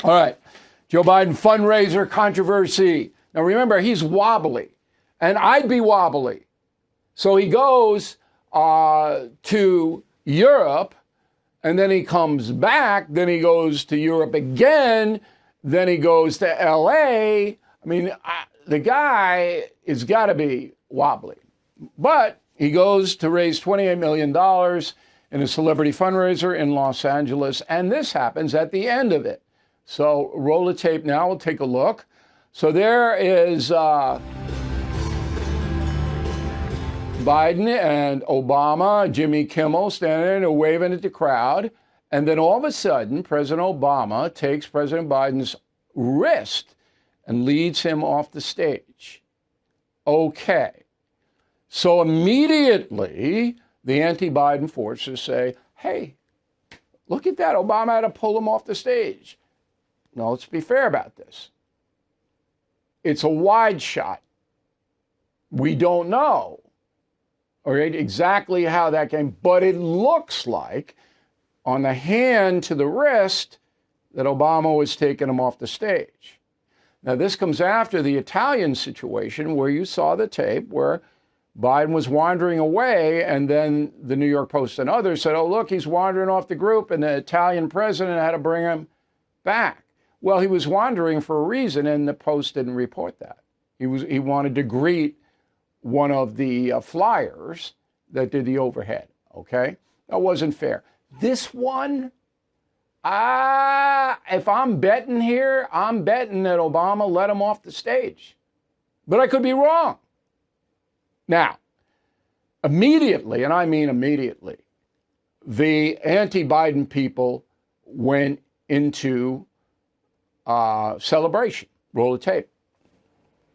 All right. Joe Biden fundraiser controversy. Now, remember, he's wobbly, and I'd be wobbly. So he goes to Europe, and then he comes back. Then he goes to Europe again. Then he goes to L.A. I mean, the guy has got to be wobbly. But he goes to raise $28 million in a celebrity fundraiser in Los Angeles, and this happens at the end of it. So roll the tape now. We'll take a look. So there is Biden and Obama, Jimmy Kimmel standing there and waving at the crowd. And then all of a sudden, President Obama takes President Biden's wrist and leads him off the stage. Okay. So immediately, the anti-Biden forces say, hey, look at that. Obama had to pull him off the stage. Now, let's be fair about this. It's a wide shot. We don't know, all right, exactly how that came, but it looks like on the hand to the wrist that Obama was taking him off the stage. Now, this comes after the Italian situation where you saw the tape where Biden was wandering away, and then the New York Post and others said, oh, look, he's wandering off the group, and the Italian president had to bring him back. Well, he was wandering for a reason, and the Post didn't report that. He wanted to greet one of the flyers that did the overhead, okay? That wasn't fair. This one, if I'm betting here, I'm betting that Obama let him off the stage. But I could be wrong. Now, immediately, and I mean immediately, the anti-Biden people went into celebration. Roll the tape.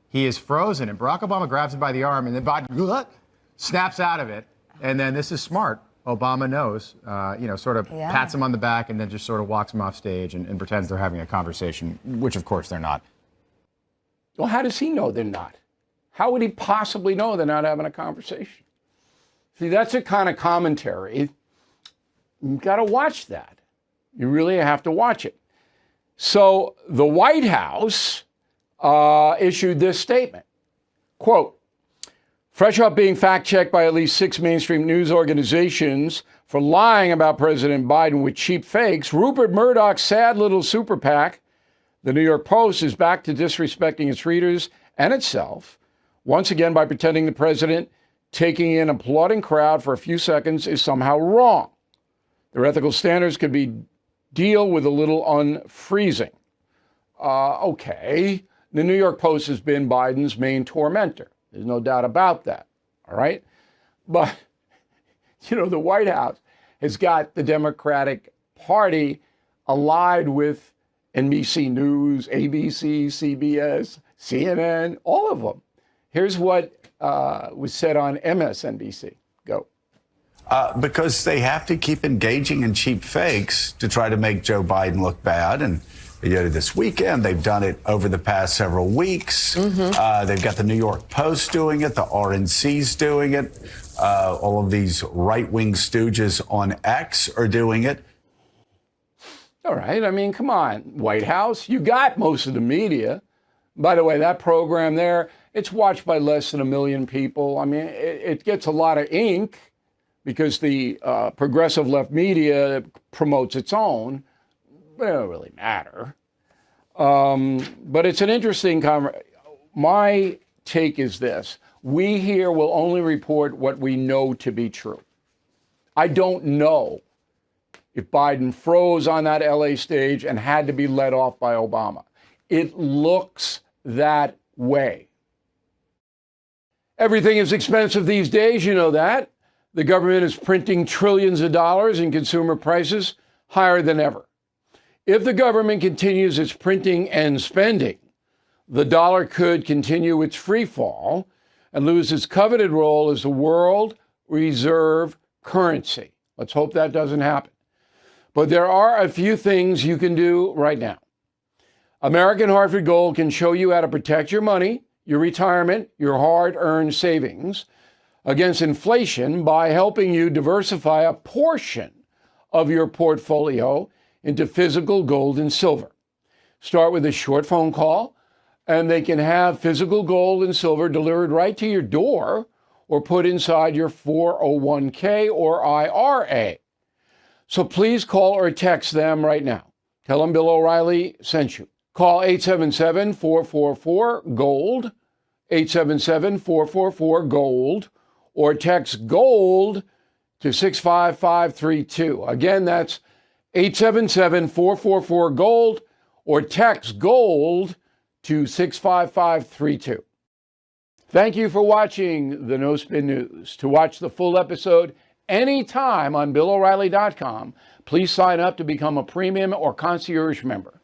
He is frozen, and Barack Obama grabs him by the arm, and then Biden snaps out of it. And then this is smart. Obama knows, sort of pats him on the back and then just sort of walks him off stage and pretends they're having a conversation, which, of course, they're not. Well, how does he know they're not? How would he possibly know they're not having a conversation? See, that's a kind of commentary. You've got to watch that. You really have to watch it. So the White House issued this statement, quote, fresh off being fact-checked by at least 6 mainstream news organizations for lying about President Biden with cheap fakes, Rupert Murdoch's sad little super PAC, the New York Post, is back to disrespecting its readers and itself, once again by pretending the president taking in an applauding crowd for a few seconds is somehow wrong. Their ethical standards could be deal with a little unfreezing. Okay. The New York Post has been Biden's main tormentor. There's no doubt about that. All right. But, the White House has got the Democratic Party allied with NBC News, ABC, CBS, CNN, all of them. Here's what was said on MSNBC. Go. Because they have to keep engaging in cheap fakes to try to make Joe Biden look bad. And they did it this weekend. They've done it over the past several weeks. They've got the New York Post doing it. The RNC's doing it. All of these right-wing stooges on X are doing it. All right. I mean, come on, White House. You got most of the media. By the way, that program there, it's watched by less than 1 million people. I mean, it gets a lot of ink because the progressive left media promotes its own. But it don't really matter. But it's an interesting conversation. My take is this. We here will only report what we know to be true. I don't know if Biden froze on that LA stage and had to be let off by Obama. It looks that way. Everything is expensive these days, you know that. The government is printing trillions of dollars and consumer prices higher than ever. If the government continues its printing and spending, the dollar could continue its free fall and lose its coveted role as the world reserve currency. Let's hope that doesn't happen. But there are a few things you can do right now. American Hartford Gold can show you how to protect your money, your retirement, your hard-earned savings against inflation by helping you diversify a portion of your portfolio into physical gold and silver. start with a short phone call, and they can have physical gold and silver delivered right to your door or put inside your 401k or IRA. So please call or text them right now. Tell them Bill O'Reilly sent you. Call 877-444-GOLD, 877-444-GOLD, or text GOLD to 65532. Again, that's 877-444-GOLD, or text GOLD to 65532. Thank you for watching the No Spin News. To watch the full episode anytime on BillO'Reilly.com, please sign up to become a premium or concierge member.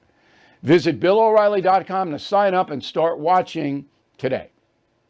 Visit BillO'Reilly.com to sign up and start watching today.